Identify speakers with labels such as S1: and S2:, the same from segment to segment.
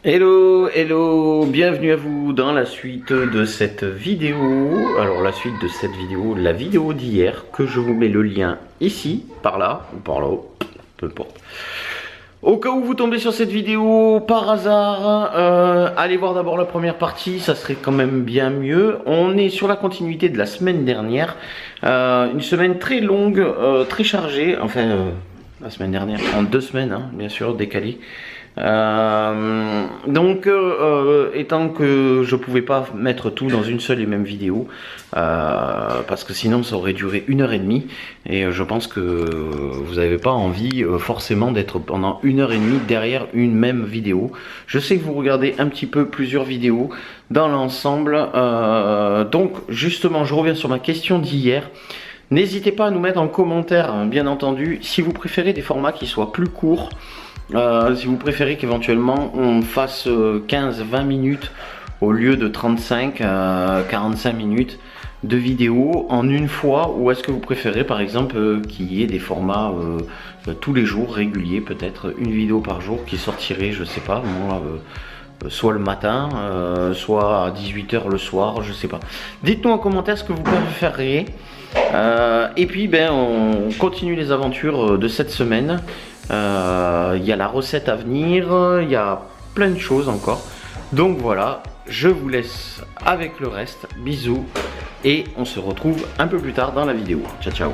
S1: Hello, hello, bienvenue à vous dans la suite de cette vidéo. Alors la suite de cette vidéo, la vidéo d'hier, que je vous mets le lien ici, par là, ou par là, peu importe. Au cas où vous tombez sur cette vidéo par hasard, allez voir d'abord la première partie, ça serait quand même bien mieux. On est sur la continuité de la semaine dernière, une semaine très longue, très chargée, enfin la semaine dernière, en 2 semaines, hein, bien sûr, décalée. Étant que je pouvais pas mettre tout dans une seule et même vidéo, parce que sinon ça aurait duré 1h30 et je pense que vous n'avez pas envie forcément d'être pendant 1h30 derrière une même vidéo. Je sais que vous regardez un petit peu plusieurs vidéos dans l'ensemble, donc justement je reviens sur ma question d'hier. N'hésitez pas à nous mettre en commentaire, bien entendu, si vous préférez des formats qui soient plus courts. Si vous préférez qu'éventuellement on fasse 15-20 minutes au lieu de 35-45 minutes de vidéo en une fois, ou est-ce que vous préférez par exemple qu'il y ait des formats tous les jours réguliers, peut-être une vidéo par jour qui sortirait, je sais pas moi, soit le matin, soit à 18 h le soir, je sais pas. Dites-nous en commentaire ce que vous préféreriez. Et puis on continue les aventures de cette semaine. Il y a la recette à venir, il y a plein de choses encore. Donc voilà, je vous laisse avec le reste. Bisous et on se retrouve un peu plus tard dans la vidéo. Ciao ciao.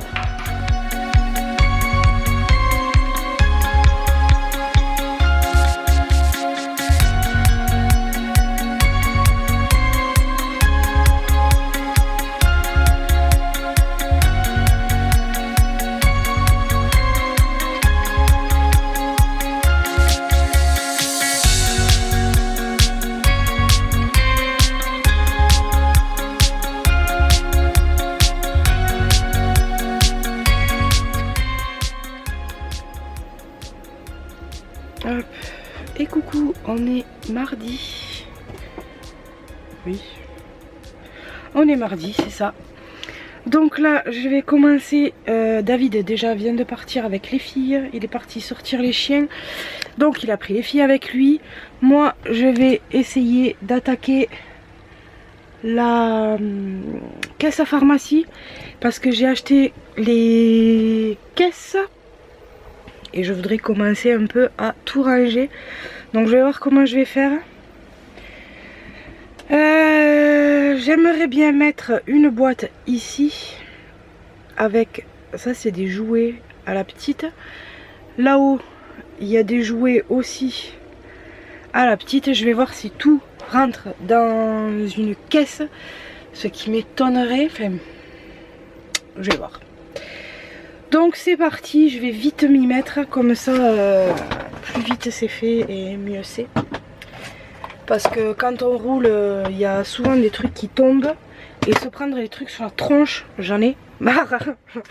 S2: Hop. Et coucou, on est mardi. Oui. On est mardi, c'est ça. Donc là, je vais commencer. David déjà vient de partir avec les filles. Il est parti sortir les chiens. Donc il a pris les filles avec lui. Moi, je vais essayer d'attaquer la caisse à pharmacie. Parce que j'ai acheté les caisses. Et je voudrais commencer un peu à tout ranger. Donc je vais voir comment je vais faire. J'aimerais bien mettre une boîte ici. Avec, ça c'est des jouets à la petite. Là-haut, il y a des jouets aussi à la petite. Je vais voir si tout rentre dans une caisse. Ce qui m'étonnerait. Enfin, je vais voir. Donc c'est parti, je vais vite m'y mettre, comme ça plus vite c'est fait et mieux c'est. Parce que quand on roule, il y a souvent des trucs qui tombent. Et se prendre les trucs sur la tronche, j'en ai marre. Il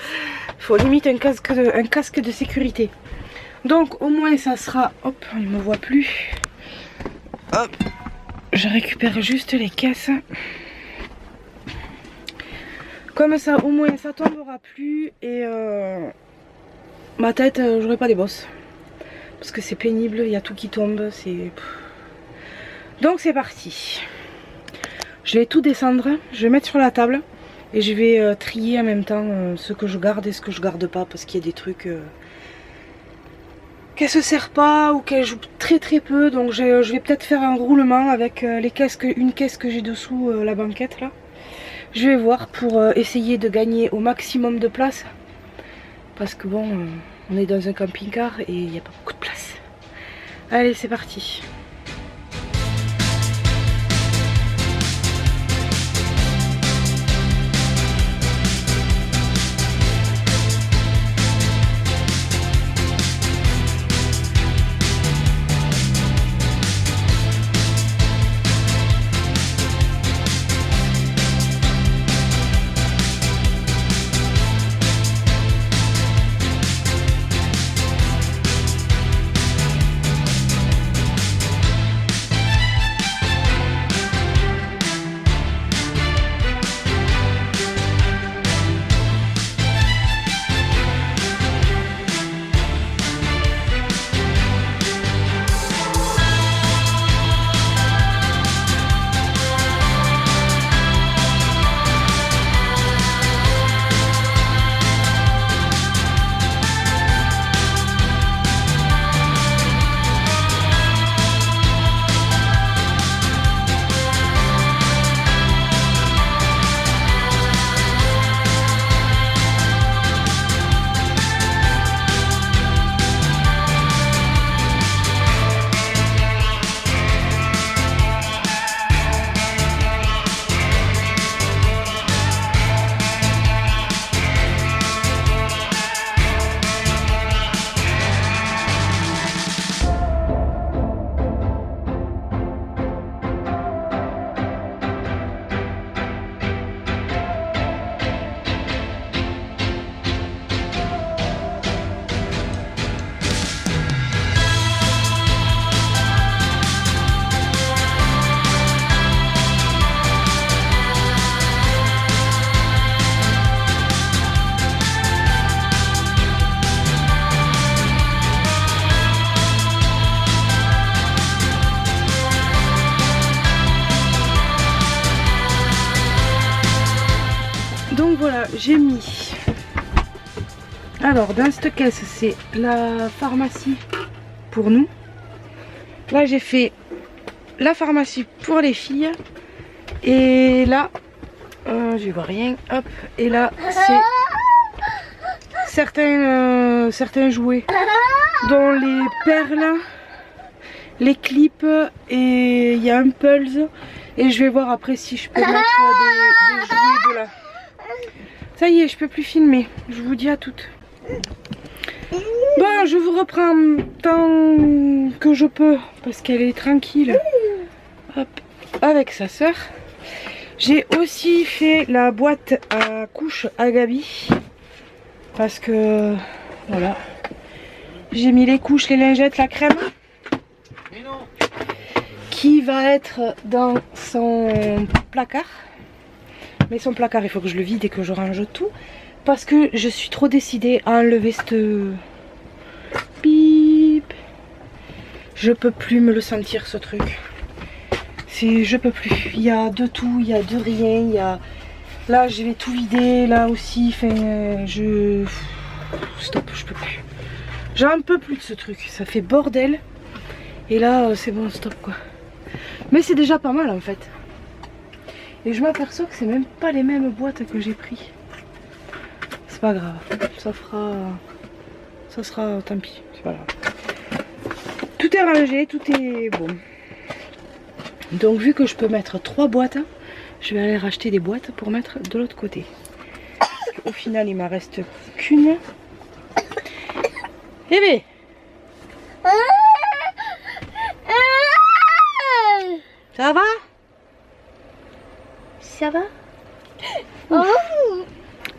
S2: faut limite un casque de sécurité. Donc au moins ça sera... Hop, il ne me voit plus. Hop, je récupère juste les caisses. Comme ça, au moins, ça tombera plus et ma tête, j'aurai pas des bosses. Parce que c'est pénible, il y a tout qui tombe. Donc c'est parti. Je vais tout descendre, je vais mettre sur la table et je vais trier en même temps ce que je garde et ce que je garde pas. Parce qu'il y a des trucs qu'elle se sert pas ou qu'elle joue très très peu. Donc je vais peut-être faire un roulement avec une caisse que j'ai dessous la banquette là. Je vais voir pour essayer de gagner au maximum de place. Parce que bon, on est dans un camping-car et il n'y a pas beaucoup de place. Allez, c'est parti. Donc voilà, j'ai mis. Alors dans cette caisse, c'est la pharmacie pour nous. Là j'ai fait la pharmacie pour les filles. Et là, je vois rien. Hop. Et là, c'est certains jouets, dont les perles, les clips, et il y a un pulse. Et je vais voir après si je peux mettre des jouets de là. Ça y est, je peux plus filmer. Je vous dis à toutes. Bon, je vous reprends tant que je peux parce qu'elle est tranquille. Hop, avec sa soeur. J'ai aussi fait la boîte à couches à Gabi. Parce que voilà. J'ai mis les couches, les lingettes, la crème. Qui va être dans son placard. Mais son placard, il faut que je le vide et que je range tout. Parce que je suis trop décidée à enlever cette... Bip. Je peux plus me le sentir, ce truc. Je peux plus. Il y a de tout, il y a de rien. Il y a... Là, je vais tout vider. Là aussi, enfin, stop, je peux plus. J'en peux plus de ce truc. Ça fait bordel. Et là, c'est bon, stop, quoi. Mais c'est déjà pas mal, en fait. Et je m'aperçois que c'est même pas les mêmes boîtes que j'ai pris. C'est pas grave. Ça sera, tant pis. C'est pas grave. Tout est rangé, tout est bon. Donc vu que je peux mettre 3 boîtes, je vais aller racheter des boîtes pour mettre de l'autre côté. Au final, il m'en reste qu'une. Eh bien, ça va?
S3: Ça va?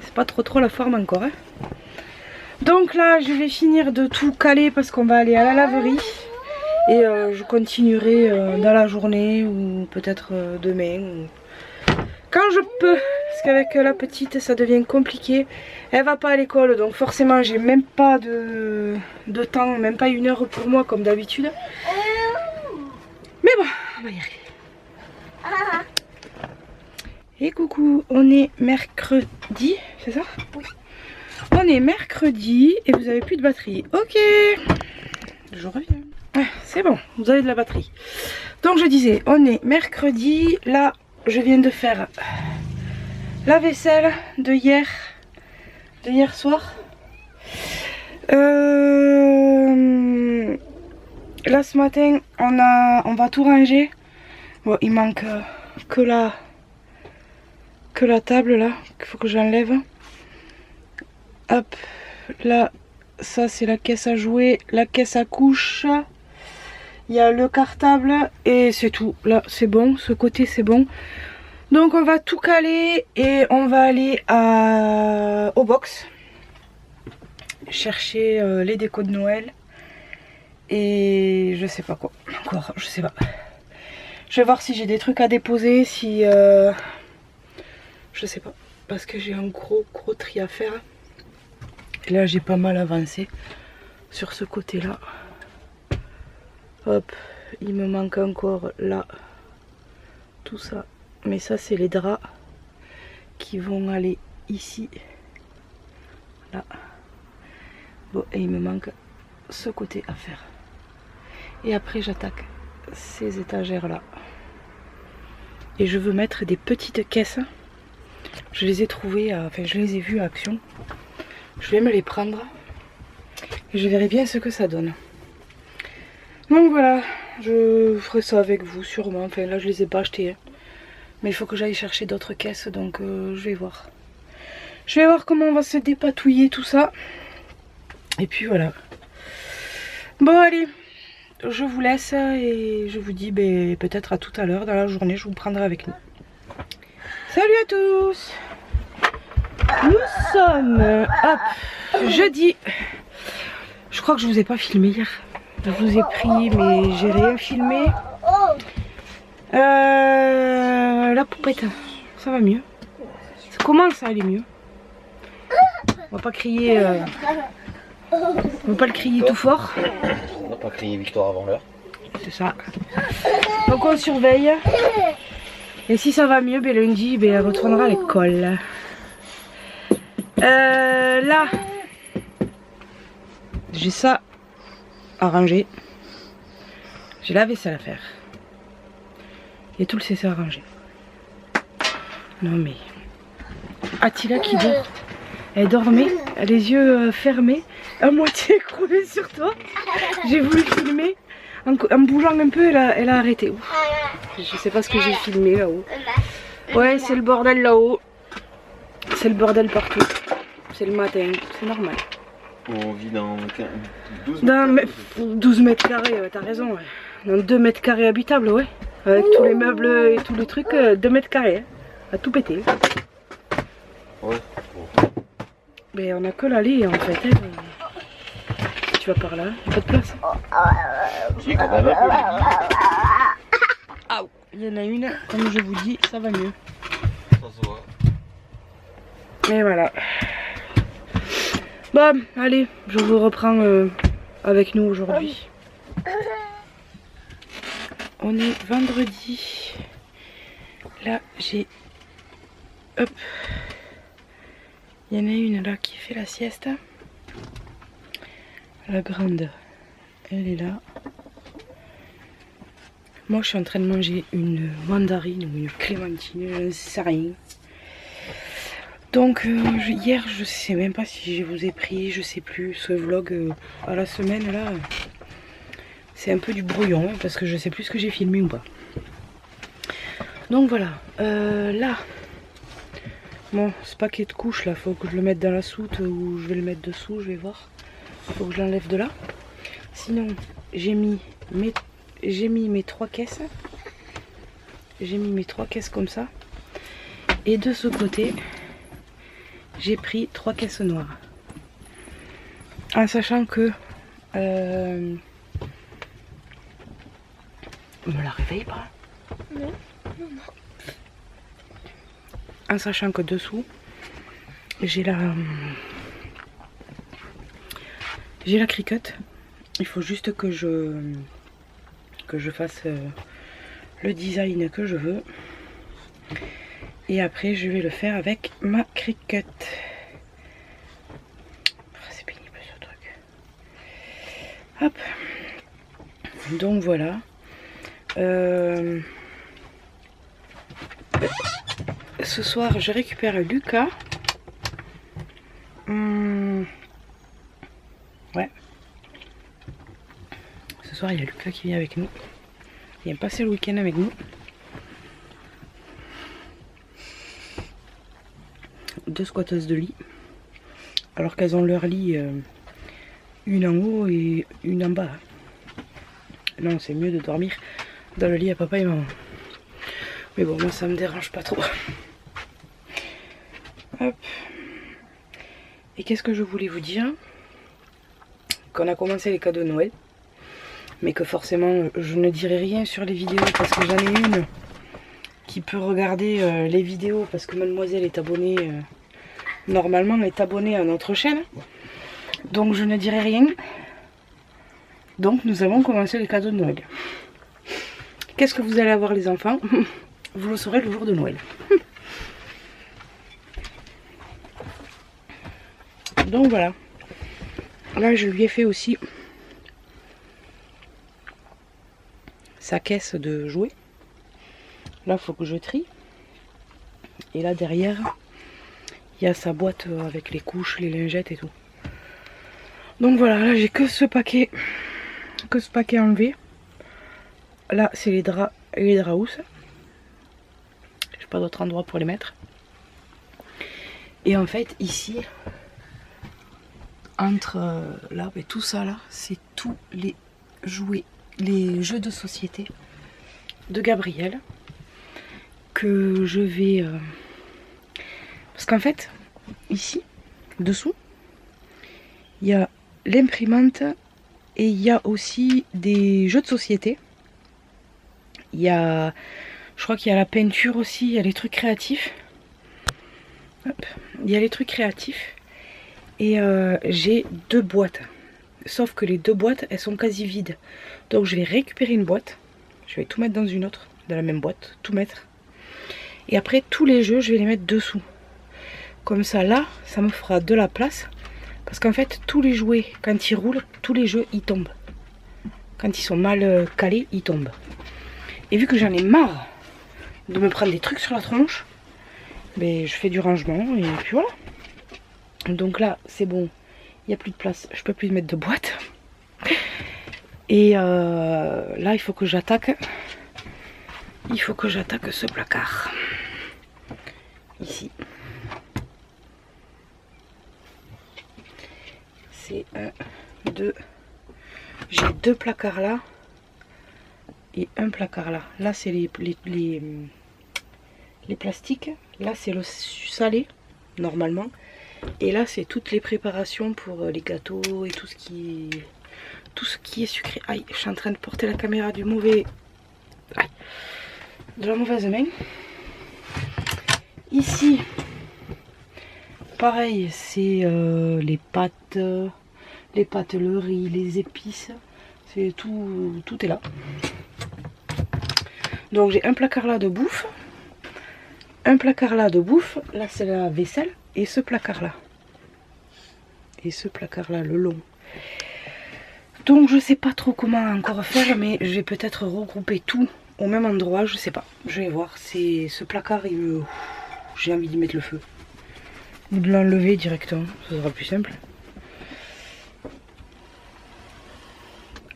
S2: C'est pas trop la forme encore. Hein. Donc là, je vais finir de tout caler parce qu'on va aller à la laverie. Et je continuerai dans la journée ou peut-être demain. Ou... Quand je peux. Parce qu'avec la petite, ça devient compliqué. Elle va pas à l'école, donc forcément, j'ai même pas de temps, même pas 1 heure pour moi comme d'habitude. Mais bon, on va y arriver. Et coucou, on est mercredi, c'est ça? Oui. On est mercredi et vous avez plus de batterie. Ok, je reviens. Ah, c'est bon, vous avez de la batterie. Donc je disais, on est mercredi. Là, je viens de faire la vaisselle de hier soir. Là ce matin, on va tout ranger. Bon, il manque que la table là, qu'il faut que j'enlève. Hop, là, ça c'est la caisse à jouer, la caisse à couches. Il y a le cartable et c'est tout. Là, c'est bon, ce côté c'est bon. Donc on va tout caler et on va aller au box. Chercher les décos de Noël. Et je sais pas quoi. Encore, je sais pas. Je vais voir si j'ai des trucs à déposer, si... je sais pas. Parce que j'ai un gros tri à faire. Et là j'ai pas mal avancé sur ce côté là. Hop, il me manque encore là tout ça, mais ça c'est les draps qui vont aller ici, là. Bon, et il me manque ce côté à faire. Et après j'attaque ces étagères là. Et je veux mettre des petites caisses. Je les ai trouvées, enfin je les ai vues à Action. Je vais me les prendre et je verrai bien ce que ça donne. Donc voilà, je ferai ça avec vous sûrement. Enfin là je les ai pas achetées. Hein. Mais il faut que j'aille chercher d'autres caisses, donc je vais voir. Je vais voir comment on va se dépatouiller tout ça. Et puis voilà. Bon allez, je vous laisse et je vous dis peut-être à tout à l'heure dans la journée, je vous prendrai avec nous. Salut à tous! Nous sommes jeudi. Je crois que je vous ai pas filmé hier. Je vous ai pris mais j'ai rien filmé. La poupette, ça va mieux. Ça commence à aller mieux. On va pas crier. On va pas le crier tout fort.
S1: On va pas crier victoire avant l'heure.
S2: C'est ça. Donc on surveille. Et si ça va mieux, lundi, elle retournera à l'école. Là, j'ai ça à ranger. J'ai la vaisselle à faire. Et tout le CC à ranger. Non mais... Attila qui dort. Elle dormait, elle a les yeux fermés, à moitié écroulée sur toi. J'ai voulu filmer. En bougeant un peu, elle a arrêté. Ouf. Je sais pas ce que j'ai filmé là-haut. Ouais, c'est le bordel là-haut. C'est le bordel partout. C'est le matin, c'est normal.
S1: On vit dans
S2: 12 mètres carrés, ouais, t'as raison. Ouais. Dans 2 mètres carrés habitables, ouais. Avec tous les meubles et tous les trucs, 2 mètres carrés. Hein. À tout péter.
S1: Ouais.
S2: Mais on a que l'allée en fait. Hein. Si tu vas par là, il n'y a pas de place.
S1: Si, quand même un
S2: Ah, il y en a une, comme je vous dis, ça va mieux.
S1: peu. Ça se voit.
S2: Et voilà. Bon, allez, je vous reprends avec nous aujourd'hui. On est vendredi. Là, j'ai... Hop. Il y en a une là qui fait la sieste. La grande, elle est là. Moi, je suis en train de manger une mandarine ou une clémentine, je ne sais rien. Donc, hier, je sais même pas si je vous ai pris, je sais plus. Ce vlog à la semaine, là, c'est un peu du brouillon, hein, parce que je sais plus ce que j'ai filmé ou pas. Donc, voilà. Là, bon, ce paquet de couches, là, faut que je le mette dans la soute ou je vais le mettre dessous, je vais voir. Faut que je l'enlève de là. Sinon, j'ai mis mes 3 caisses. J'ai mis mes 3 caisses comme ça. Et de ce côté, j'ai pris 3 caisses noires. En sachant que... me la réveille pas.
S3: Non.
S2: En sachant que dessous, j'ai la cricut. Il faut juste que je fasse le design que je veux. Et après, je vais le faire avec ma cricut. C'est pénible ce truc. Hop. Donc voilà. Ce soir, je récupère Lucas. Ouais. Ce soir, il y a Lucas qui vient avec nous. Il vient passer le week-end avec nous. 2 squatteuses de lit. Alors qu'elles ont leur lit, une en haut et une en bas. Non, c'est mieux de dormir dans le lit à papa et maman. Mais bon, moi ça me dérange pas trop. Hop. Et qu'est-ce que je voulais vous dire? Qu'on a commencé les cadeaux de Noël. Mais que forcément, je ne dirai rien sur les vidéos parce que j'en ai une qui peut regarder les vidéos parce que mademoiselle est abonnée, normalement elle est abonnée à notre chaîne. Donc je ne dirai rien. Donc nous avons commencé les cadeaux de Noël. Qu'est-ce que vous allez avoir les enfants? Vous le saurez le jour de Noël. Donc voilà. Là je lui ai fait aussi sa caisse de jouets. Là il faut que je trie. Et là derrière il y a sa boîte avec les couches, les lingettes et tout. Donc voilà, là j'ai que ce paquet enlevé. Là c'est les draps et les draps. J'ai pas d'autre endroit pour les mettre. Et en fait ici, entre là et tout ça là, c'est tous les jouets, les jeux de société de Gabriel que je vais parce qu'en fait ici dessous il y a l'imprimante et il y a aussi des jeux de société. Il y a, je crois qu'il y a la peinture aussi, il y a les trucs créatifs. Hop. Il y a les trucs créatifs et j'ai 2 boîtes. Sauf que les 2 boîtes elles sont quasi vides. Donc je vais récupérer une boîte. Je vais tout mettre dans une autre, dans la même boîte, tout mettre. Et après tous les jeux je vais les mettre dessous. Comme ça là, ça me fera de la place. Parce qu'en fait, tous les jouets, quand ils roulent, tous les jeux, ils tombent. Quand ils sont mal calés, ils tombent. Et vu que j'en ai marre de me prendre des trucs sur la tronche, ben, je fais du rangement et puis voilà. Donc là, c'est bon. Il n'y a plus de place. Je peux plus mettre de boîte. Et là, il faut que j'attaque. Il faut que j'attaque ce placard. Ici. C'est 1, 2. J'ai 2 placards là. Et un placard là. Là, c'est les plastiques. Là, c'est le salé, normalement. Et là, c'est toutes les préparations pour les gâteaux et tout ce qui est sucré. Aïe, je suis en train de porter la caméra du mauvais... Aïe, de la mauvaise main. Ici, pareil, c'est les pâtes, le riz, les épices. C'est tout est là. Donc j'ai un placard là de bouffe. Un placard là de bouffe. Là, c'est la vaisselle. Et ce placard là. Et ce placard là, le long. Donc je sais pas trop comment encore faire, mais je vais peut-être regrouper tout au même endroit, je sais pas. Je vais voir. C'est ce placard, j'ai envie d'y mettre le feu. Ou de l'enlever directement, ça sera plus simple.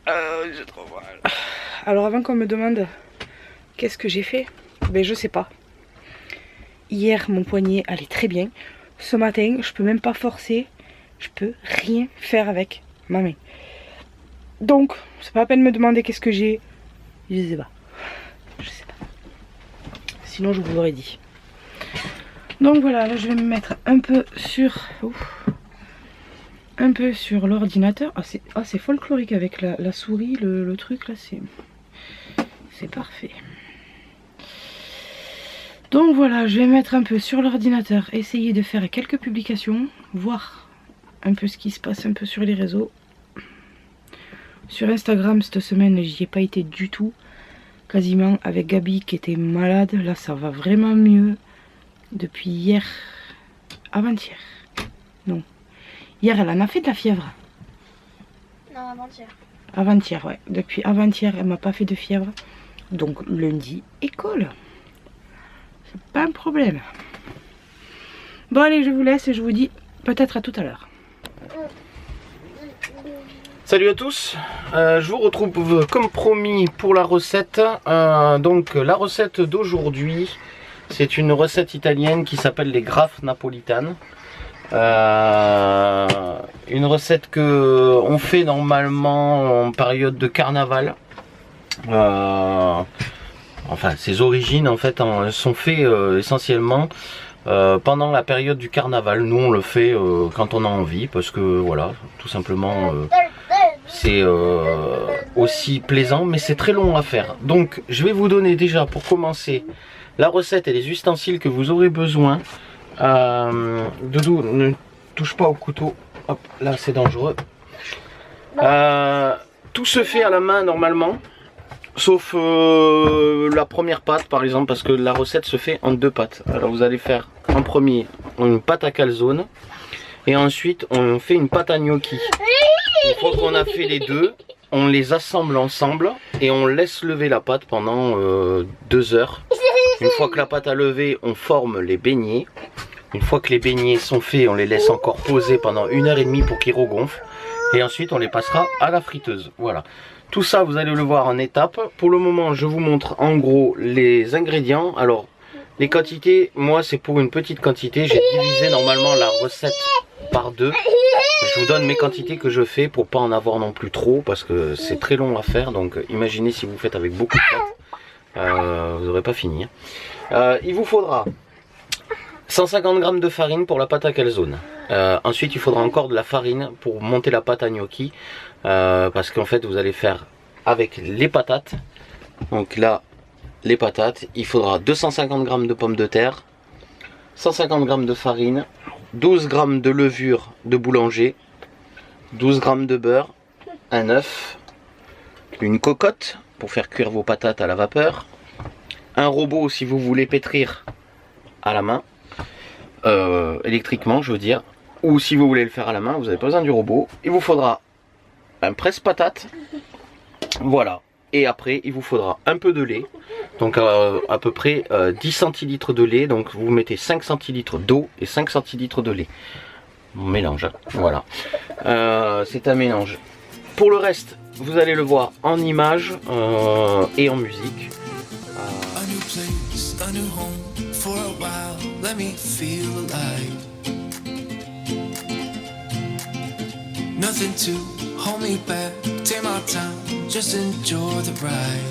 S2: J'ai trop mal. Alors avant qu'on me demande qu'est-ce que j'ai fait, ben je sais pas. Hier mon poignet allait très bien. Ce matin, je peux même pas forcer. Je peux rien faire avec ma main. Donc, c'est pas la peine de me demander qu'est-ce que j'ai. Je sais pas. Je sais pas. Sinon, je vous l'aurais dit. Donc voilà, là je vais me mettre un peu sur... un peu sur l'ordinateur. Ah, c'est folklorique avec la souris, le truc là, c'est parfait. Donc voilà, je vais mettre un peu sur l'ordinateur, essayer de faire quelques publications, voir un peu ce qui se passe un peu sur les réseaux. Sur Instagram cette semaine, j'y ai pas été du tout, quasiment, avec Gabi qui était malade. Là ça va vraiment mieux depuis hier, avant-hier. Non, hier elle en a fait de la fièvre.
S3: Non, avant-hier.
S2: Avant-hier, ouais. Depuis avant-hier, elle m'a pas fait de fièvre. Donc lundi, école. C'est pas un problème. Bon allez, je vous laisse et je vous dis peut-être à tout à l'heure.
S1: Salut à tous, je vous retrouve comme promis pour la recette. Donc la recette d'aujourd'hui, c'est une recette italienne qui s'appelle les graffes napolitanes. Une recette que on fait normalement en période de carnaval. Enfin, ses origines en fait sont faites essentiellement pendant la période du carnaval. Nous on le fait quand on a envie, parce que voilà, tout simplement c'est aussi plaisant, mais c'est très long à faire. Donc je vais vous donner déjà pour commencer la recette et les ustensiles que vous aurez besoin. Doudou, ne touche pas au couteau. Hop, là c'est dangereux. Tout se fait à la main normalement, sauf la première pâte par exemple, parce que la recette se fait en 2 pâtes. Alors vous allez faire en premier une pâte à calzone et ensuite on fait une pâte à gnocchi. Une fois qu'on a fait les deux, on les assemble ensemble et on laisse lever la pâte pendant 2 heures. Une fois que la pâte a levé, on forme les beignets. Une fois que les beignets sont faits, on les laisse encore poser pendant 1h30 pour qu'ils regonflent. Et ensuite on les passera à la friteuse. Voilà. Tout ça vous allez le voir en étapes. Pour le moment je vous montre en gros les ingrédients. Alors les quantités, moi c'est pour une petite quantité. J'ai divisé normalement la recette par 2. Je vous donne mes quantités que je fais pour pas en avoir non plus trop, parce que c'est très long à faire. Donc imaginez si vous faites avec beaucoup de pâtes, vous n'aurez pas fini. Il vous faudra 150 g de farine pour la pâte à calzone. Ensuite il faudra encore de la farine pour monter la pâte à gnocchi, parce qu'en fait vous allez faire avec les patates. Donc là les patates, il faudra 250 g de pommes de terre, 150 g de farine, 12 g de levure de boulanger, 12 g de beurre, un œuf, une cocotte pour faire cuire vos patates à la vapeur, un robot si vous voulez pétrir à la main, électriquement, je veux dire. Ou si vous voulez le faire à la main, vous n'avez pas besoin du robot. Il vous faudra un presse-patate. Voilà. Et après, il vous faudra un peu de lait. Donc à peu près 10 centilitres de lait. Donc vous mettez 5 centilitres d'eau et 5 centilitres de lait. On mélange. Voilà. C'est un mélange. Pour le reste, vous allez le voir en images et en musique.
S4: Nothing to hold me back, take my time, just enjoy the ride.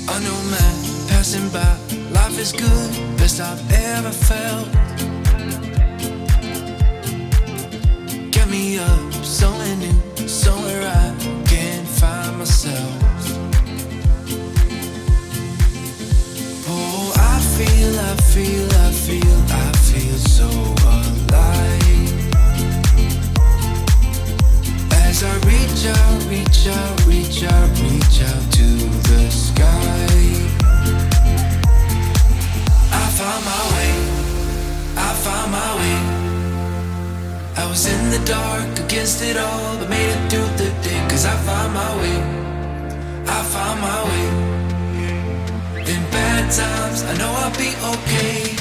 S4: I know man passing by, life is good, best I've ever felt. Get me up, somewhere new, somewhere I can find myself. Oh, I feel so alive. As I reach out to the sky. I found my way. I was in the dark against it all, but made it through the day. Cause I found my way. In bad times, I know I'll be okay.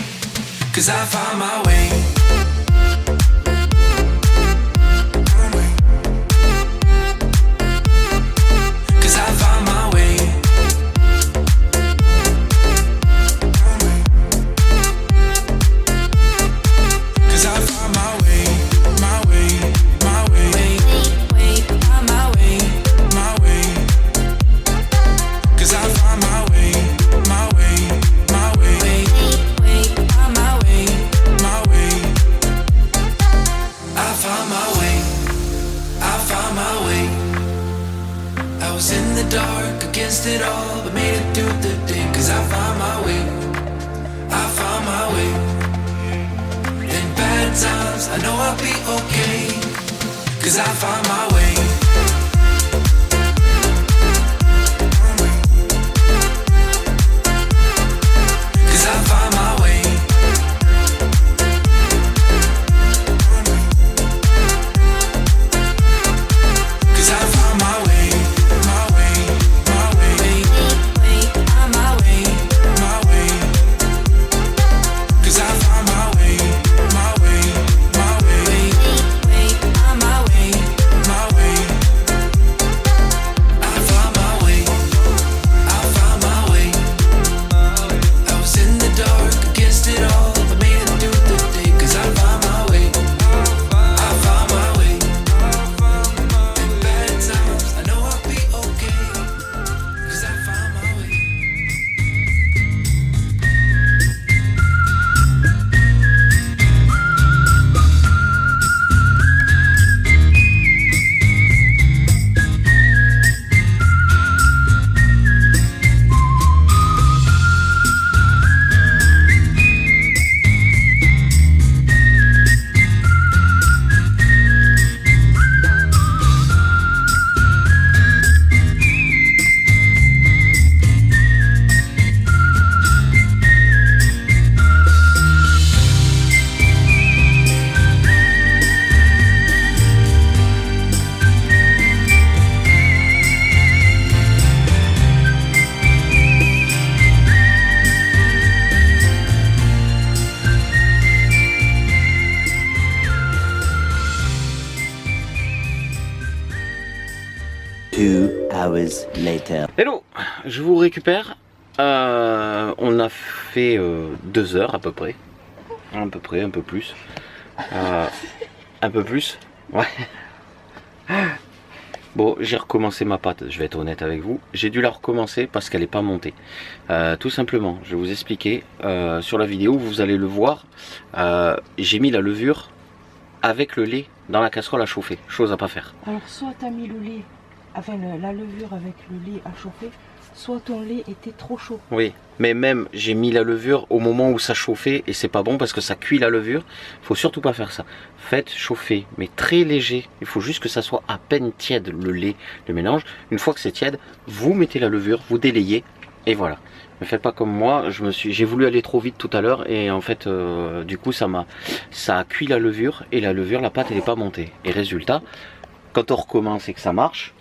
S4: Cause I found my way. Cause I found my way. Cause I found my way. My way. My way. My way. My way. Cause I found my way. My way. My way. My way. My way. I found my way. I found my way. I was in the dark against it all, but made it through the day. Cause I found my way. I found my way. In bad times, I know I'll be okay. Cause I found my way. Cause I found my way. Cause I found my way. My way. My way. My way. My way. Cause I found my way. My way. My way. My way. My way. I found my way. I found my way. I was in the dark against it all, but made it through the day. Cause I found my way. I found my way. In bad times, I know I'll be okay. Cause I found my way.
S1: Hello, je vous récupère. On a fait 2 heures à peu près. Un peu plus. Un peu plus. Ouais. Bon, j'ai recommencé ma pâte, je vais être honnête avec vous. J'ai dû la recommencer parce qu'elle n'est pas montée. Tout simplement, je vais vous expliquer. Sur la vidéo, vous allez le voir. J'ai mis la levure avec le lait dans la casserole à chauffer. Chose à pas faire.
S2: Alors soit tu as mis le lait, enfin la levure avec le lait à chauffer, soit ton lait était trop chaud.
S1: Oui, mais même j'ai mis la levure au moment où ça chauffait et c'est pas bon parce que ça cuit la levure. Faut surtout pas faire ça. Faites chauffer, mais très léger. Il faut juste que ça soit à peine tiède le lait, le mélange. Une fois que c'est tiède, vous mettez la levure, vous délayez et voilà. Ne faites pas comme moi, j'ai voulu aller trop vite tout à l'heure et en fait du coup ça a cuit la levure et la pâte elle n'est pas montée. Et résultat, quand on recommence et que ça marche,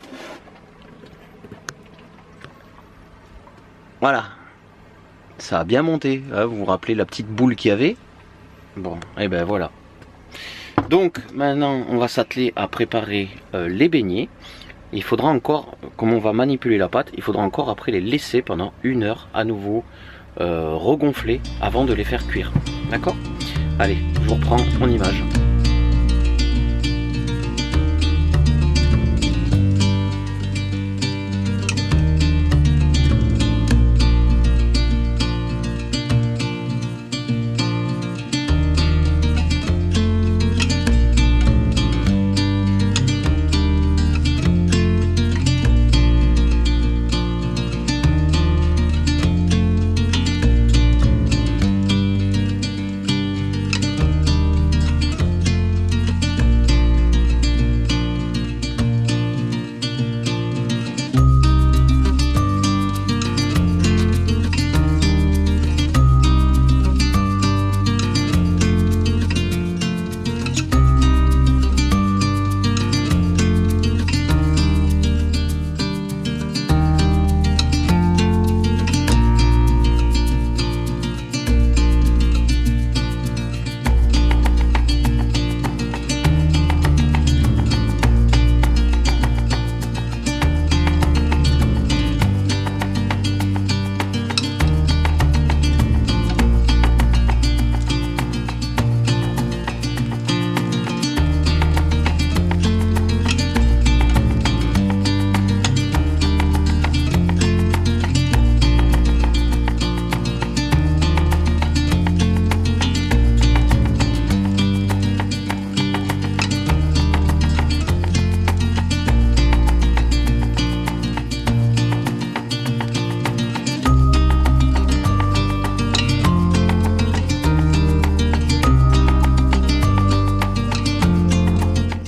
S1: voilà, ça a bien monté. Vous vous rappelez la petite boule qu'il y avait? Bon, et ben voilà. Donc maintenant on va s'atteler à préparer les beignets. Il faudra encore, comme on va manipuler la pâte, il faudra encore après les laisser pendant 1 heure à nouveau regonfler avant de les faire cuire. D'accord? Allez, je vous reprends en image.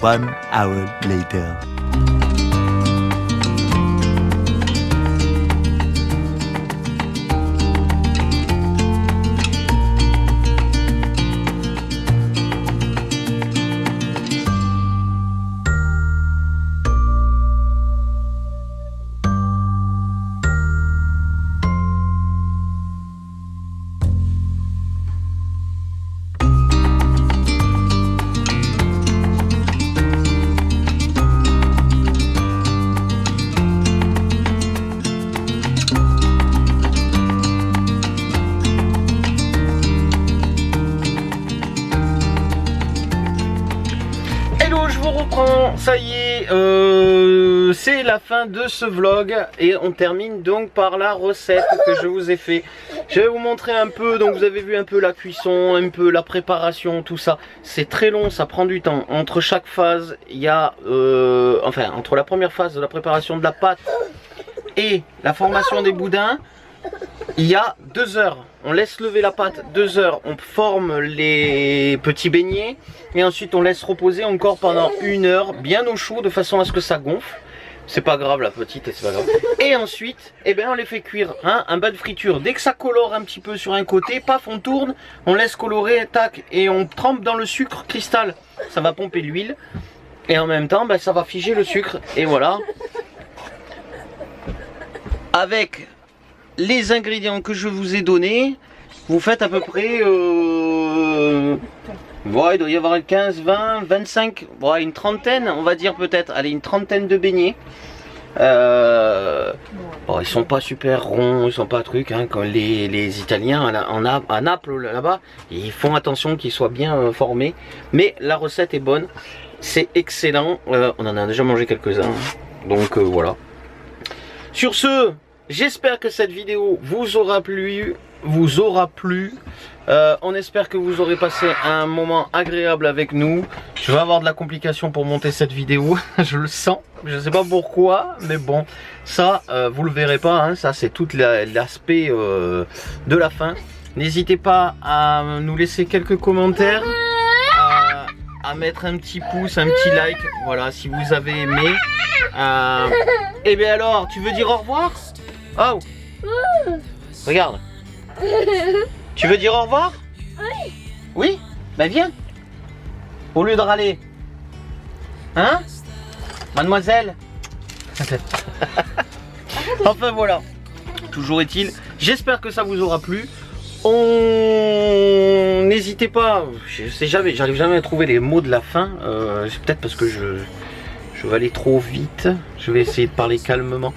S5: One hour later.
S1: Ça y est, c'est la fin de ce vlog et on termine donc par la recette que je vous ai fait. Je vais vous montrer un peu, donc vous avez vu un peu la cuisson, un peu la préparation, tout ça. C'est très long, ça prend du temps. Entre chaque phase, il y a, enfin entre la première phase de la préparation de la pâte et la formation des boudins, il y a 2 heures. On laisse lever la pâte 2 heures, on forme les petits beignets et ensuite on laisse reposer encore pendant 1 heure bien au chaud de façon à ce que ça gonfle. C'est pas grave la petite, c'est pas grave. Et ensuite, eh ben, on les fait cuire, hein, un bas de friture. Dès que ça colore un petit peu sur un côté, paf, on tourne, on laisse colorer, tac, et on trempe dans le sucre cristal. Ça va pomper l'huile et en même temps, ben, ça va figer le sucre. Et voilà. Avec les ingrédients que je vous ai donnés, vous faites à peu près ouais, il doit y avoir 15, 20, 25, ouais, une trentaine, on va dire peut-être, allez, une trentaine de beignets. Bon, ils sont pas super ronds, ils sont pas trucs, hein, comme les Italiens à Naples là-bas, ils font attention qu'ils soient bien formés. Mais la recette est bonne, c'est excellent, on en a déjà mangé quelques-uns, donc voilà. Sur ce, j'espère que cette vidéo vous aura plu. On espère que vous aurez passé un moment agréable avec nous. Je vais avoir de la complication pour monter cette vidéo, je le sens. Je ne sais pas pourquoi, mais bon, ça, vous le verrez pas. Hein, ça, c'est tout l'aspect de la fin. N'hésitez pas à nous laisser quelques commentaires, à mettre un petit pouce, un petit like. Voilà, si vous avez aimé. Et bien alors, tu veux dire au revoir? Oh. Regarde. Tu veux dire au revoir? Oui. Oui? Ben viens. Au lieu de râler. Hein? Mademoiselle? Enfin voilà. Toujours est-il, j'espère que ça vous aura plu. N'hésitez pas, je sais jamais, j'arrive jamais à trouver les mots de la fin. C'est peut-être parce que je vais aller trop vite. Je vais essayer de parler calmement.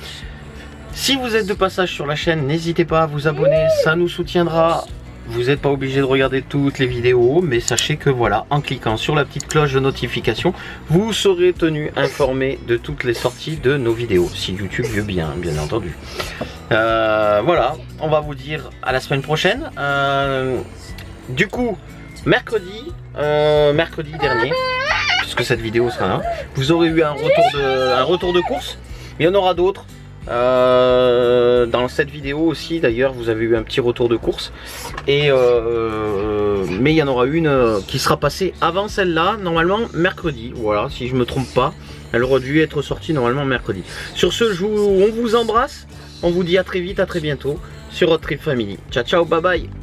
S1: Si vous êtes de passage sur la chaîne, n'hésitez pas à vous abonner, ça nous soutiendra. Vous n'êtes pas obligé de regarder toutes les vidéos, mais sachez que voilà, en cliquant sur la petite cloche de notification, vous serez tenu informé de toutes les sorties de nos vidéos, si YouTube veut bien, bien entendu. Voilà, on va vous dire à la semaine prochaine. Du coup, mercredi dernier, puisque cette vidéo sera là, vous aurez eu un retour de course. Il y en aura d'autres. Dans cette vidéo aussi d'ailleurs vous avez eu un petit retour de course et mais il y en aura une qui sera passée avant celle-là, normalement mercredi, voilà, si je me trompe pas, elle aurait dû être sortie normalement mercredi. Sur ce, on vous embrasse, on vous dit à très vite, à très bientôt sur Road Trip Family. Ciao ciao, bye bye.